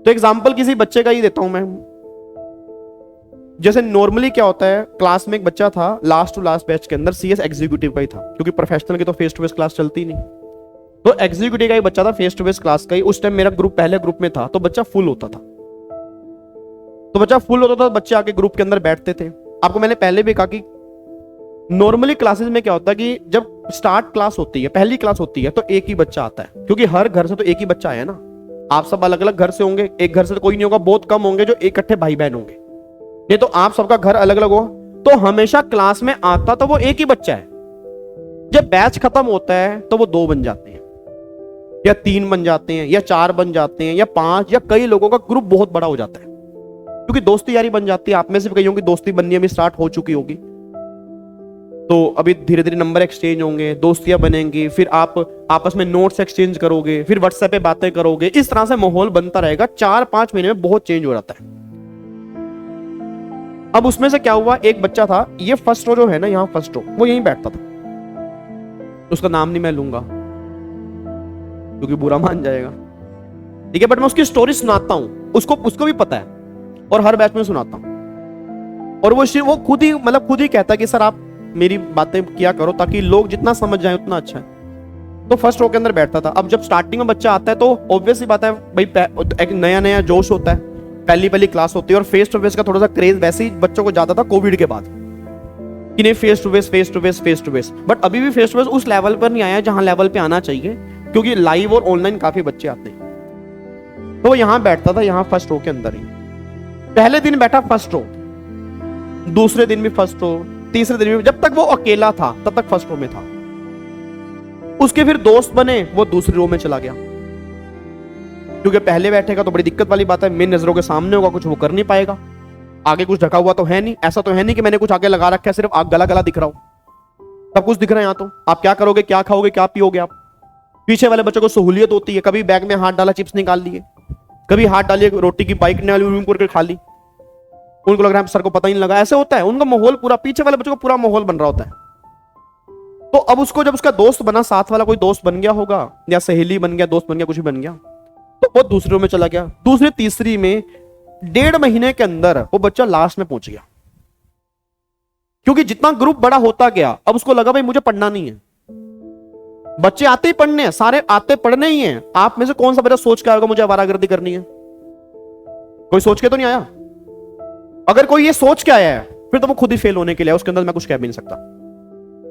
तो एग्जाम्पल किसी बच्चे का ही देता हूं मैं। जैसे नॉर्मली क्या होता है, क्लास में एक बच्चा था, लास्ट टू लास्ट बैच के अंदर सीएस एग्जीक्यूटिव का ही था, क्योंकि प्रोफेशनल की तो फेस टू फेस क्लास चलती नहीं। तो एग्जीक्यूटिव का ही बच्चा था, फेस टू फेस क्लास का ही। उस टाइम मेरा ग्रुप पहले ग्रुप में था, तो बच्चा फुल होता था। बच्चे आके ग्रुप के अंदर बैठते थे। आपको मैंने पहले भी कहा कि नॉर्मली क्लासेस में क्या होता है कि जब स्टार्ट क्लास होती है, पहली क्लास होती है, तो एक ही बच्चा आता है, क्योंकि हर घर से तो एक ही बच्चा आया ना। आप सब अलग अलग घर से होंगे, एक घर से तो कोई नहीं होगा, बहुत कम होंगे जो इकट्ठे भाई बहन होंगे, नहीं तो आप सबका घर अलग अलग होगा। तो हमेशा क्लास में आता तो वो एक ही बच्चा है। जब बैच खत्म होता है तो वो 2 बन जाते हैं, या 3 बन जाते हैं, या 4 बन जाते हैं, या 5, या कई लोगों का ग्रुप बहुत बड़ा हो जाता है, क्योंकि दोस्ती यारी बन जाती है। आप में से कईयों की दोस्ती बननी अभी स्टार्ट हो चुकी होगी, तो अभी धीरे धीरे नंबर एक्सचेंज होंगे, दोस्तियां बनेंगी, फिर आप आपस में नोट्स एक्सचेंज करोगे, फिर व्हाट्सएप पे बातें करोगे। इस तरह से माहौल बनता रहेगा। 4-5 महीने में बहुत चेंज हो जाता है। अब उसमें से क्या हुआ, एक बच्चा था, ये फर्स्ट रो जो है ना, यहाँ फर्स्ट रो, वो यहीं बैठता था। उसका नाम नहीं मैं लूंगा क्योंकि बुरा मान जाएगा, ठीक है, बट मैं उसकी स्टोरी सुनाता हूं। उसको भी पता है, और हर बैच में सुनाता हूं। और वो खुद ही कहता है कि सर आप मेरी बातें किया करो, ताकि लोग जितना समझ जाए उतना अच्छा है। तो फर्स्ट रो के अंदर बैठता था। अब जब स्टार्टिंग में बच्चा आता है तो ऑब्वियस ही बात है भाई, एक नया नया जोश होता है, पहली क्लास होती है, और फेस टू फेस का थोड़ा सा क्रेज वैसे ही बच्चों को ज्यादा था कोविड के बाद, कि नहीं फेस टू फेस। बट अभी भी फेस टू फेस उस लेवल पर नहीं आया जहां लेवल पे आना चाहिए, क्योंकि लाइव और ऑनलाइन काफी बच्चे आते हैं। तो यहां बैठता था, यहां फर्स्ट रो के अंदर ही। पहले दिन बैठा फर्स्ट रो, दूसरे दिन भी फर्स्ट रो, तीसरे दिन भी, जब तक वो अकेला था तब तक फर्स्ट रो में था। उसके फिर दोस्त बने, वो दूसरी रो में चला गया, क्योंकि पहले बैठेगा तो बड़ी दिक्कत वाली बात है, मेरी नजरों के सामने होगा, कुछ वो कर नहीं पाएगा। आगे कुछ ढका हुआ तो है नहीं, ऐसा तो है नहीं कि मैंने कुछ आगे लगा रखा है, सिर्फ आप गला दिख रहा हो, सब कुछ दिख रहा है। यहाँ तो आप क्या करोगे, क्या खाओगे, क्या पियोगे आप। पीछे वाले बच्चों को सहूलियत होती है, कभी बैग में हाथ डाला चिप्स निकाल लिए, कभी हाथ डालिए रोटी की बाइक करके खा ली, उनको लग रहा है सर को पता ही नहीं लगा। ऐसे होता है, उनका माहौल पूरा, पीछे वाले बच्चों का पूरा माहौल बन रहा होता है। तो अब उसको जब उसका दोस्त बना, साथ वाला कोई दोस्त बन गया होगा, या सहेली बन गया, दोस्त बन गया, कुछ भी बन गया, तो वो दूसरी रो में चला गया। दूसरी तीसरी में 1.5 महीने के अंदर वो बच्चा लास्ट में पहुंच गया, क्योंकि जितना ग्रुप बड़ा होता गया, अब उसको लगा भाई मुझे पढ़ना नहीं है। बच्चे आते ही पढ़ने हैं, सारे आते पढ़ने ही हैं। आप में से कौन सा बच्चा सोच के आएगा मुझे आवारागर्दी करनी है? कोई सोच के तो नहीं आया। अगर कोई ये सोच के आया है, फिर तो वो खुद ही फेल होने के लिए, उसके अंदर मैं कुछ कह भी नहीं सकता,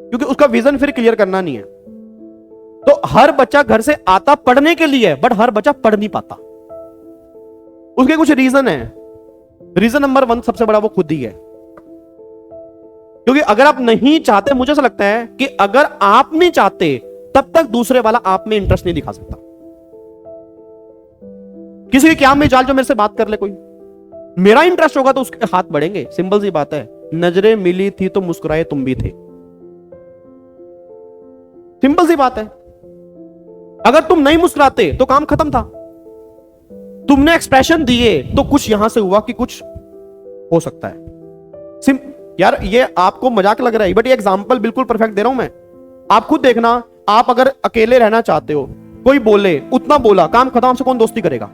क्योंकि उसका विजन फिर क्लियर करना नहीं है। तो हर बच्चा घर से आता पढ़ने के लिए, बट हर बच्चा पढ़ नहीं पाता। उसके कुछ रीजन है। रीजन नंबर 1 सबसे बड़ा वो खुद ही है, क्योंकि अगर आप नहीं चाहते, मुझे ऐसा लगता है कि अगर आप नहीं चाहते तब तक दूसरे वाला आप में इंटरेस्ट नहीं दिखा सकता। किसी की क्या मिजाल जो मेरे से बात कर ले, कोई मेरा इंटरेस्ट होगा तो उसके हाथ बढ़ेंगे। सिंपल सी बात है, नजरें मिली थी तो मुस्कुराए तुम भी थे। सिंपल सी बात है। अगर तुम नहीं मुस्कुराते तो काम खत्म था। तुमने एक्सप्रेशन दिए तो कुछ यहां से हुआ कि कुछ हो सकता है। यार ये आपको मजाक लग रहा है, बट ये एग्जांपल बिल्कुल परफेक्ट दे रहा हूं मैं। आप खुद देखना, आप अगर अकेले रहना चाहते हो, कोई बोले उतना बोला, काम खत्म, आपसे कौन दोस्ती करेगा?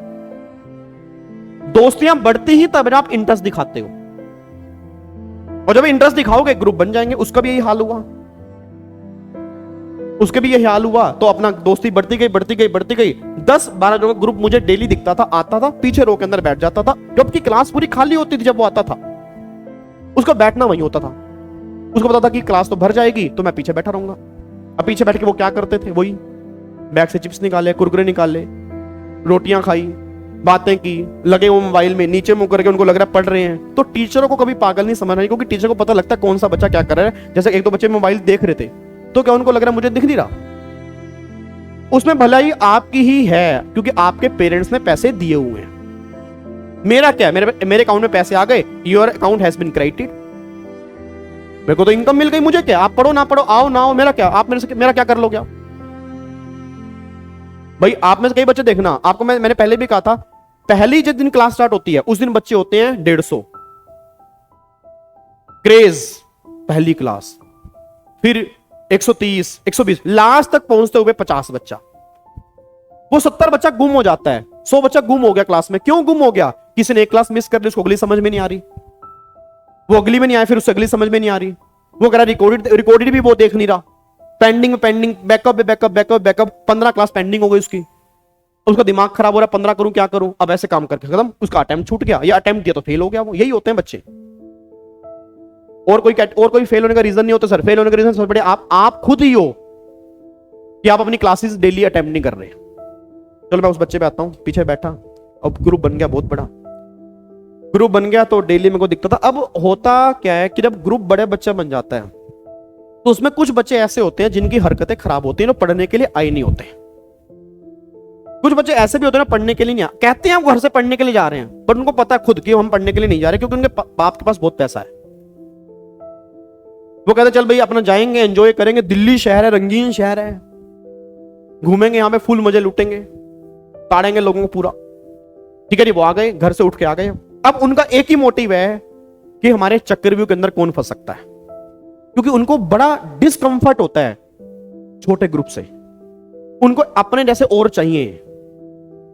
दोस्तियां बढ़ती ही तब आप इंटरेस्ट दिखाते हो, और जब इंटरेस्ट दिखाओगे ग्रुप बन जाएंगे। उसका भी यही हाल हुआ, तो अपना दोस्ती बढ़ती गई। 10-12 लोगों का ग्रुप मुझे डेली दिखता था, आता था, पीछे रो के अंदर बैठ जाता था, जबकि क्लास पूरी खाली होती थी। जब वो आता था, उसका बैठना वहीं होता था। उसको पता था कि क्लास तो भर जाएगी, तो मैं पीछे बैठा रहूंगा। अब पीछे बैठ के वो क्या करते थे, वही बैग से चिप्स निकाले, कुरकुरे निकाले, रोटियां खाई, बातें की, लगे वो मोबाइल में, नीचे मुंह करके, उनको लग रहा है पढ़ रहे हैं। तो टीचरों को कभी पागल नहीं समझना, क्योंकि टीचर को पता लगता है कौन सा बच्चा क्या कर रहा है। जैसे एक दो बच्चे मोबाइल देख रहे थे, तो क्या उनको लग रहा है मुझे दिख नहीं रहा? उसमें भलाई आपकी ही है, क्योंकि आपके पेरेंट्स ने पैसे दिए हुए हैं। मेरा क्या है, मेरे अकाउंट में पैसे आ गए, your account has been credited, मेरे को तो इनकम मिल गई, मुझे क्या? आप पढ़ो ना पढ़ो, आओ ना आओ, मेरा क्या? आप मेरा क्या कर लोगे आप? भाई आप में से कई बच्चे देखना, आपको मैंने पहले भी कहा था, पहली जिस दिन क्लास स्टार्ट होती है उस दिन बच्चे होते हैं 150 क्रेज पहली क्लास, फिर 130 120, लास्ट तक पहुंचते हुए 50 बच्चा। वो 70 बच्चा गुम हो जाता है। 100 बच्चा गुम हो गया क्लास में। क्यों गुम हो गया? किसी ने एक क्लास मिस कर ली, उसको अगली समझ में नहीं आ रही, वो अगली में नहीं आया, फिर उससे अगली समझ में नहीं आ रही, वो कह रहा रिकॉर्डेड भी वो देख नहीं रहा, पेंडिंग बैकअप 15 क्लास पेंडिंग हो गई उसकी, उसका दिमाग खराब हो रहा है, 15 करूं क्या करूं, अब ऐसे काम करके खत्म, उसका अटेम्प्ट छूट गया, या अटेम्प्ट दिया तो फेल हो गया। वो यही होते हैं बच्चे, और कोई फेल होने का रीजन नहीं होता सर। फेल होने का रीजन सबसे बड़े आप खुद ही हो कि आप अपनी क्लासेस डेली अटेम्प्ट नहीं कर रहे। चलो मैं उस बच्चे पे आता हूं, पीछे बैठा, अब ग्रुप बन गया, बहुत बड़ा ग्रुप बन गया, तो डेली मेरे को दिखता था। अब होता क्या है कि जब ग्रुप बड़े बच्चा बन जाता है तो उसमें कुछ बच्चे ऐसे होते हैं जिनकी हरकतें खराब होती हैं, जो पढ़ने के लिए आए नहीं होते। कुछ बच्चे ऐसे भी होते हैं ना, पढ़ने के लिए नहीं कहते हैं हम घर से पढ़ने के लिए जा रहे हैं, पर उनको पता है खुद कि हम पढ़ने के लिए नहीं जा रहे, क्योंकि उनके बाप के पास बहुत पैसा है। वो कहते चल भाई अपना जाएंगे, एंजॉय करेंगे, दिल्ली शहर है, रंगीन शहर है, घूमेंगे यहाँ पे, फुल मजे लूटेंगे, ताड़ेंगे लोगों को पूरा। ठीक है जी, वो आ गए, घर से उठ के आ गए। अब उनका एक ही मोटिव है कि हमारे चक्रव्यूह के अंदर कौन फंस सकता है, क्योंकि उनको बड़ा डिस्कंफर्ट होता है छोटे ग्रुप से। उनको अपने जैसे और चाहिए,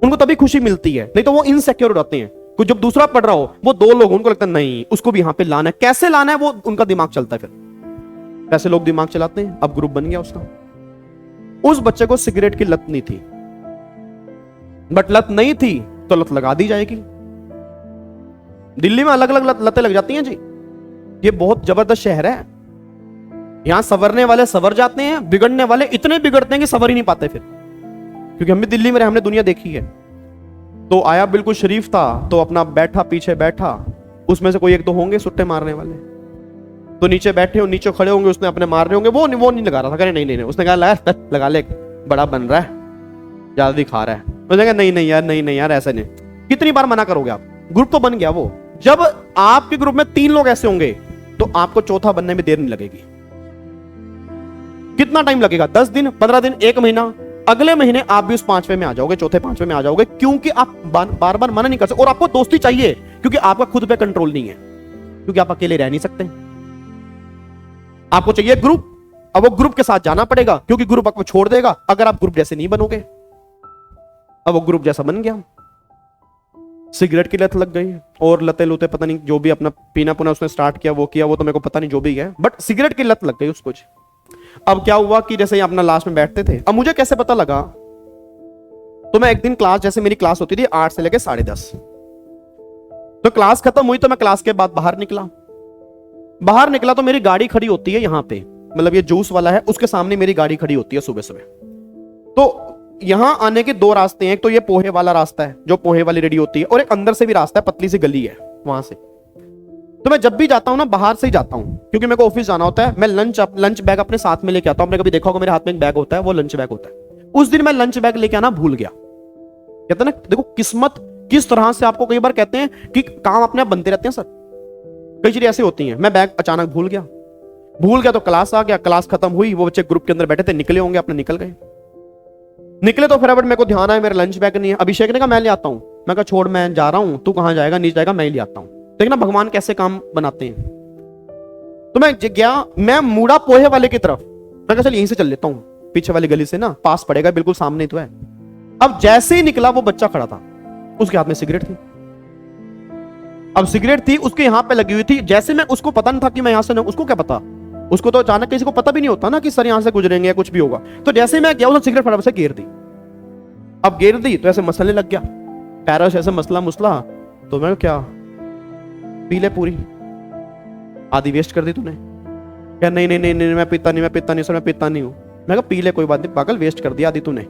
उनको तभी खुशी मिलती है, नहीं तो वो इनसिक्योर हो जाते हैं। कुछ जब दूसरा पढ़ रहा हो, वो 2 लोग, उनको लगता है नहीं उसको भी यहां पे लाना है, कैसे लाना है, वो उनका दिमाग चलता है। फिर ऐसे लोग दिमाग चलाते हैं। अब ग्रुप बन गया उसका। उस बच्चे को सिगरेट की लत नहीं थी, बट लत नहीं थी तो लत लगा दी जाएगी। दिल्ली में अलग अलग लतें लग जाती हैं जी, ये बहुत जबरदस्त शहर है। यहां संवरने वाले संवर जाते हैं, बिगड़ने वाले इतने बिगड़ते हैं कि संवर ही नहीं पाते फिर, क्योंकि हम भी दिल्ली में रहे, हमने दुनिया देखी है। तो आया बिल्कुल शरीफ था, तो अपना बैठा, पीछे बैठा, उसमें से कोई एक दो होंगे सुट्टे मारने वाले, तो नीचे बैठे हो, नीचे खड़े होंगे, उसने अपने मार रहे होंगे, वो नहीं लगा रहा था, कह नहीं, उसने कहा लगा ले, बड़ा बन रहा है, ज्यादा दिखा रहा है। उसने कहा नहीं यार ऐसा नहीं। कितनी बार मना करोगे आप? ग्रुप तो बन गया वो। जब आपके ग्रुप में 3 लोग ऐसे होंगे तो आपको चौथा बनने में देर नहीं लगेगी। कितना टाइम लगेगा? 10 दिन, 15 दिन, 1 महीना। अगले महीने आप भी उस 5वें में आ जाओगे, चौथे 5वें में आ जाओगे, क्योंकि आप बार बार मना नहीं कर सकते। और आपको दोस्ती चाहिए, क्योंकि आपका खुद पे कंट्रोल नहीं है, क्योंकि आप अकेले रह नहीं सकते। आपको चाहिए ग्रुप, अब वो ग्रुप के साथ जाना पड़ेगा, क्योंकि ग्रुप आपको छोड़ देगा अगर आप ग्रुप जैसे नहीं बनोगे। अब वो ग्रुप जैसा बन गया, सिगरेट की लत लग गई, और लते लुते पता नहीं जो भी अपना पीना पुना उसने स्टार्ट किया, वो तो मेरे को पता नहीं, जो भी है, बट सिगरेट की लत लग गई उसको। अब क्या हुआ कि जैसे अपना लास्ट में बैठते थे, अब मुझे कैसे पता लगा, तो मैं एक दिन क्लास, जैसे मेरी क्लास होती थी 8 से लेकर 10:30, तो क्लास खत्म हुई, तो मैं क्लास के बाद बाहर निकला तो मेरी गाड़ी खड़ी होती है यहाँ पे, मतलब ये जूस वाला है, उसके सामने मेरी गाड़ी खड़ी होती है सुबह सुबह। तो यहां आने के 2 रास्ते हैं, एक तो ये पोहे वाला रास्ता है जो पोहे वाली रेडी होती है, और एक अंदर से भी रास्ता है, पतली सी गली है वहां से। तो मैं जब भी जाता हूं ना, बाहर से ही जाता हूं, क्योंकि मेरे को ऑफिस जाना होता है। मैं लंच बैग अपने साथ में लेके आता हूं। आपने कभी देखा होगा मेरे हाथ में एक बैग होता है, वो लंच बैग होता है। उस दिन मैं लंच बैग लेके आना भूल गया। कहते हैं ना, देखो किस्मत किस तरह से आपको कई बार कहते हैं कि काम अपने आप बनते रहते हैं सर, कई चीजें ऐसी होती हैं। मैं बैग अचानक भूल गया तो क्लास आ गया, क्लास खत्म हुई, वो बच्चे ग्रुप के अंदर बैठे थे, निकले होंगे, अपने निकले तो फटाफट मेरे को ध्यान आया मेरा लंच बैग नहीं है। अभिषेक ने कहा मैं ले आता हूं। मैं कहा छोड़, मैं जा रहा हूं, तू कहां जाएगा, नीचे जाएगा, मैं ले आता हूं। देखना भगवान कैसे काम बनाते हैं। तो मैं गया, मैं मुड़ा पोहे वाले की तरफ, मैं कहा चल यहीं से चल लेता हूं, पीछे वाली गली से ना, पास पड़ेगा, बिल्कुल सामने तो है। अब जैसे ही निकला, वो बच्चा खड़ा था, उसके हाथ में सिगरेट थी। अब सिगरेट थी उसके यहां पे लगी हुई थी। जैसे मैं, उसको पता नहीं था कि मैं यहां से, उसको क्या पता, उसको तो अचानक किसी को पता भी नहीं होता ना कि सर यहां से गुजरेंगे या कुछ भी होगा। तो जैसे मैं गया, उसने सिगरेट फटाफट से गिर दी। अब गिर दी तो ऐसे मसलने लग गया, पैरों से ऐसे मसला। तो मैं क्या, पी ले पूरी, आधी वेस्ट कर दी तूने। क्या नहीं मैं पीता नहीं सर, मैं पीता नहीं हूं। मैं कहा पी ले, कोई बात नहीं पागल, वेस्ट कर दिया आधी तूने,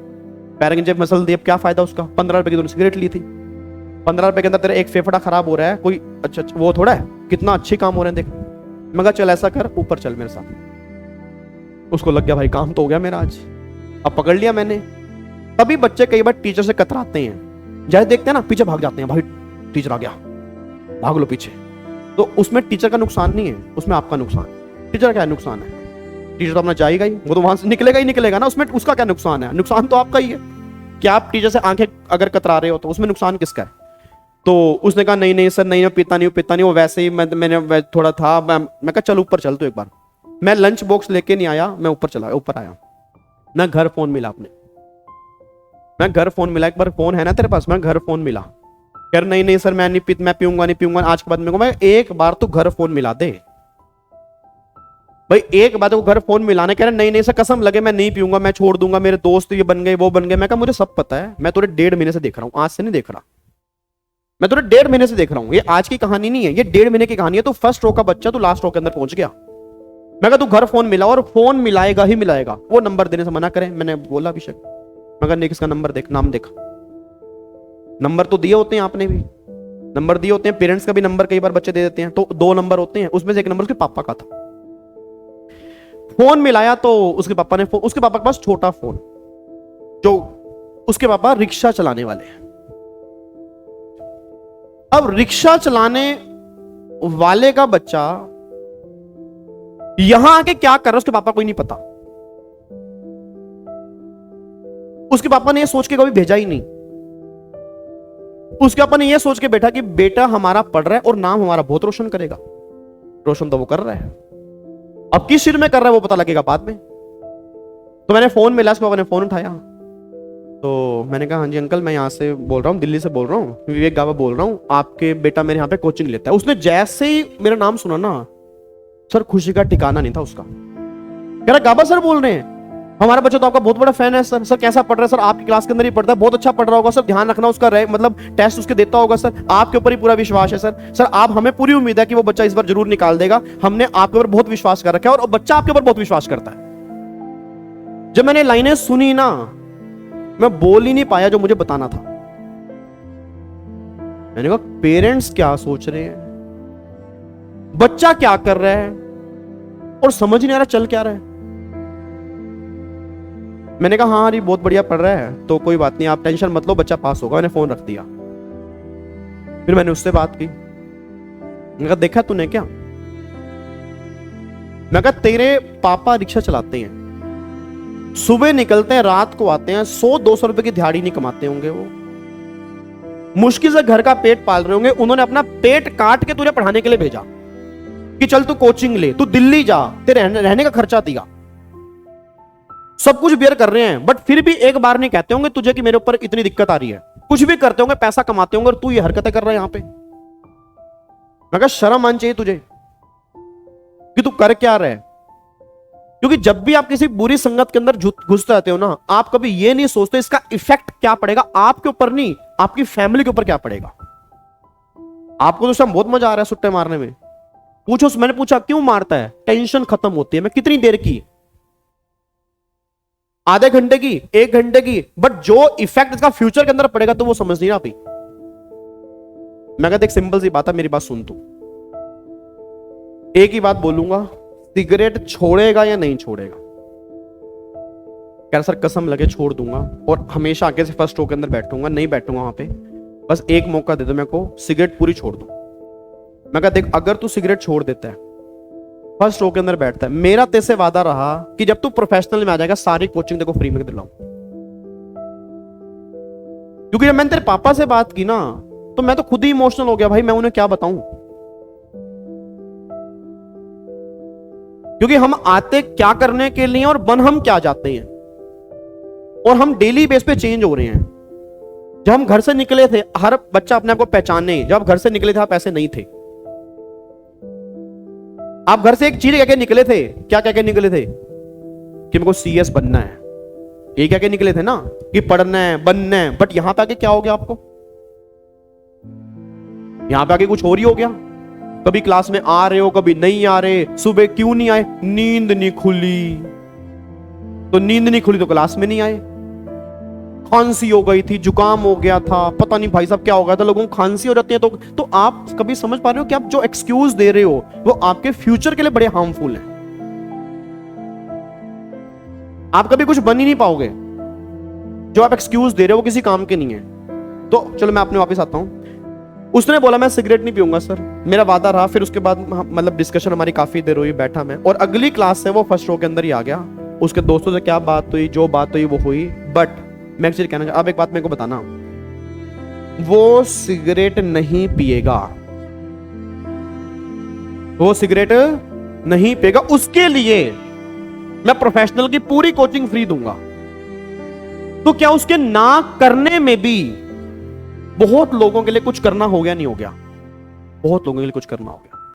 पैर की जेब मसल दी, अब क्या फायदा उसका। 15 रुपए की तूने सिगरेट ली थी, 15 रुपए के अंदर तेरा एक फेफड़ा खराब हो रहा है, कोई अच्छा वो थोड़ा है, कितना अच्छे काम हो रहे हैं देख। मैं कहा चल ऐसा कर, ऊपर चल मेरे साथ। उसको लग गया भाई काम तो हो गया मेरा आज, अब पकड़ लिया मैंने। तभी बच्चे कई बार टीचर से कतराते हैं, जैसे देखते हैं ना पीछे भाग जाते हैं, भाई टीचर आ गया, भाग लो पीछे। तो उसमें टीचर का नुकसान नहीं है, उसमें आपका नुकसान। टीचर का क्या नुकसान है, टीचर तो अपना जाएगा ही, वो तो वहां से निकलेगा ना, उसमें उसका क्या नुकसान है, नुकसान तो आपका ही है। क्या आप टीचर से आंखें अगर कतरा रहे हो तो उसमें नुकसान किसका है। तो उसने कहा नहीं सर, नहीं मैं पीता नहीं, वो वैसे ही मैंने थोड़ा था। मैं कहा चल ऊपर चल तो एक बार। मैं लंच बॉक्स लेके नहीं आया, मैं ऊपर आया। मैं घर फोन मिला अपने, मैं घर फोन मिला, एक बार फोन है ना तेरे पास, मैं घर फोन मिला, कह नहीं नहीं सर मैं नहीं पी, मैं पीऊंगा नहीं पीऊंगा आज के बाद। मेरे को मैं एक बार तो घर फोन मिला दे भाई, एक बार तो घर फोन मिलाने कह रहे नहीं नहीं सर कसम लगे मैं नहीं पीऊंगा, मैं छोड़ दूंगा, मेरे दोस्त ये बन गए वो बन गए। मैं कहा मुझे सब पता है, मैं तुझे 1.5 महीने से देख रहा हूं, आज से नहीं देख रहा, मैं तुझे 1.5 महीने से देख रहा हूं, ये आज की कहानी नहीं है, ये 1.5 महीने की कहानी है। तू फर्स्ट रो का बच्चा, तू लास्ट रो के अंदर पहुंच गया। मैं कहा तू घर फोन मिला और फोन मिलाएगा ही मिलाएगा, वो नंबर देने से मना करे। मैंने बोला अभिषेक, मैं कहा नहीं किसका नंबर देख, नाम देखा, नंबर तो दिए होते हैं आपने भी, नंबर दिए होते हैं, पेरेंट्स का भी नंबर कई बार बच्चे दे देते हैं, तो 2 नंबर होते हैं, उसमें से एक नंबर उसके पापा का था। फोन मिलाया तो उसके पापा ने उसके पापा के पास छोटा फोन, जो उसके पापा रिक्शा चलाने वाले हैं। अब रिक्शा चलाने वाले का बच्चा यहां आके क्या कर रहा है उसके पापा को ही नहीं पता। उसके पापा ने यह सोच के कभी भेजा ही नहीं, उसके पापा ने यह सोच के बैठा कि बेटा हमारा पढ़ रहा है और नाम हमारा बहुत रोशन करेगा। रोशन तो वो कर रहा है, अब किस सिर में कर रहा है वो पता लगेगा बाद में। तो मैंने फोन मिला, उसके पापा ने फोन उठाया, तो मैंने कहा हाँ जी अंकल मैं यहाँ से बोल रहा हूँ, दिल्ली से बोल रहा हूँ, विवेक गावा बोल रहा हूँ, आपके बेटा मेरे यहाँ पे कोचिंग लेता है। उसने जैसे ही मेरा नाम सुना ना सर, खुशी का ठिकाना नहीं था उसका। कह रहा गाबा सर बोल रहे हैं, हमारा बच्चा तो आपका बहुत बड़ा फैन है सर। सर कैसा पढ़ रहा है सर, आपकी क्लास के अंदर ही पढ़ता है, बहुत अच्छा पढ़ रहा होगा सर, ध्यान रखना उसका, मतलब टेस्ट उसके देता होगा सर, आपके ऊपर ही पूरा विश्वास है सर। सर आप हमें पूरी उम्मीद है कि वो बच्चा इस बार जरूर निकाल देगा, हमने आपके ऊपर बहुत विश्वास कर रखा है और बच्चा आपके ऊपर बहुत विश्वास करता है। जब मैंने लाइनें सुनी ना, मैं बोल ही नहीं पाया जो मुझे बताना था। मैंने कहा पेरेंट्स क्या सोच रहे हैं, बच्चा क्या कर रहा है, और समझ नहीं आ रहा चल क्या रहा है। मैंने कहा हाँ अरे बहुत बढ़िया पढ़ रहा है, तो कोई बात नहीं आप टेंशन मत लो, बच्चा पास होगा। मैंने फोन रख दिया, फिर मैंने उससे बात की। मैंने कहा देखा तूने क्या, मैं कहा तेरे पापा रिक्शा चलाते हैं, सुबह निकलते हैं रात को आते हैं, 100-200 रुपए की दिहाड़ी नहीं कमाते होंगे, वो मुश्किल से घर का पेट पाल रहे होंगे, उन्होंने अपना पेट काट के तुझे पढ़ाने के लिए भेजा कि चल तू कोचिंग ले, तू दिल्ली जा, तेरे रहने का खर्चा दिया, सब कुछ बेयर कर रहे हैं, बट फिर भी एक बार नहीं कहते होंगे तुझे कि मेरे ऊपर इतनी दिक्कत आ रही है। कुछ भी करते होंगे, पैसा कमाते होंगे, और तू ये हरकतें कर रहा है यहां पे। मैं कहा शर्म आनी चाहिए तुझे कि तू कर क्या रहा है। क्योंकि जब भी आप किसी बुरी संगत के अंदर घुस जाते हो ना, आप कभी ये नहीं सोचते इसका इफेक्ट क्या पड़ेगा आपके ऊपर, नहीं आपकी फैमिली के ऊपर क्या पड़ेगा। आपको तो सब बहुत मजा आ रहा है सुट्टे मारने में, पूछो। मैंने पूछा क्यों मारता है, टेंशन खत्म होती है। मैं कितनी देर की, आधे घंटे की, 1 घंटे की, बट जो इफेक्ट इसका फ्यूचर के अंदर पड़ेगा तो वो समझ नहीं आती। मैं कहता एक सिंपल सी बात है, मेरी बात सुन तू, एक ही बात बोलूंगा, सिगरेट छोड़ेगा या नहीं छोड़ेगा। कह सर कसम लगे छोड़ दूंगा और हमेशा आगे से फर्स्ट रो के अंदर बैठूंगा, नहीं बैठूंगा वहां पे, बस एक मौका दे दो मेरे को, सिगरेट पूरी छोड़ दो। मैं कहा देख अगर तू सिगरेट छोड़ देता है, फर्स्ट रो के अंदर बैठता है, मेरा तेरे से वादा रहा कि जब तू प्रोफेशनल में आ जाएगा सारी कोचिंग तेरे को फ्री में दिलाऊं। क्योंकि जब मैंने तेरे पापा से बात की ना, तो मैं तो खुद ही इमोशनल हो गया भाई, मैं उन्हें क्या बताऊं। क्योंकि हम आते क्या करने के लिए और बन हम क्या जाते हैं, और हम डेली बेस पे चेंज हो रहे हैं। जब हम घर से निकले थे, हर बच्चा अपने आप को पहचाने, जब घर से निकले थे आप ऐसे नहीं थे। आप घर से एक चीज कह के निकले थे, क्या कह के निकले थे कि मेरे को सीएस बनना है, ये कह के निकले थे ना कि पढ़ना है बनना है। बट यहां पे आके क्या हो गया आपको, यहां पे आके कुछ और ही हो गया। कभी क्लास में आ रहे हो, कभी नहीं आ रहे, सुबह क्यों नहीं आए, नींद नहीं खुली, तो नींद नहीं खुली तो क्लास में नहीं आए, खांसी हो गई थी, जुकाम हो गया था, पता नहीं भाई साहब क्या हो गया था, लोगों को खांसी हो जाती है। तो आप कभी समझ पा रहे हो कि आप जो एक्सक्यूज दे रहे हो वो आपके फ्यूचर के लिए बड़े हार्मफुल हैं। आप कभी कुछ बन ही नहीं पाओगे, जो आप एक्सक्यूज दे रहे हो वो किसी काम के नहीं है। तो चलो मैं अपने वापस आता हूं। उसने बोला मैं सिगरेट नहीं पीऊंगा सर, मेरा वादा रहा। फिर उसके बाद मतलब डिस्कशन हमारी काफी देर हुई, बैठा मैं, और अगली क्लास से वो फर्स्ट रो के अंदर ही आ गया। उसके दोस्तों से क्या बात हुई, जो बात हुई वो हुई। बट मैं एक चीज कहना चाहता, अब एक बात मेरे को बताना, वो सिगरेट नहीं पिएगा, वो सिगरेट नहीं पिएगा। उसके लिए मैं प्रोफेशनल की पूरी कोचिंग फ्री दूंगा। तो क्या उसके ना करने में भी बहुत लोगों के लिए कुछ करना हो गया, नहीं हो गया? बहुत लोगों के लिए कुछ करना हो गया।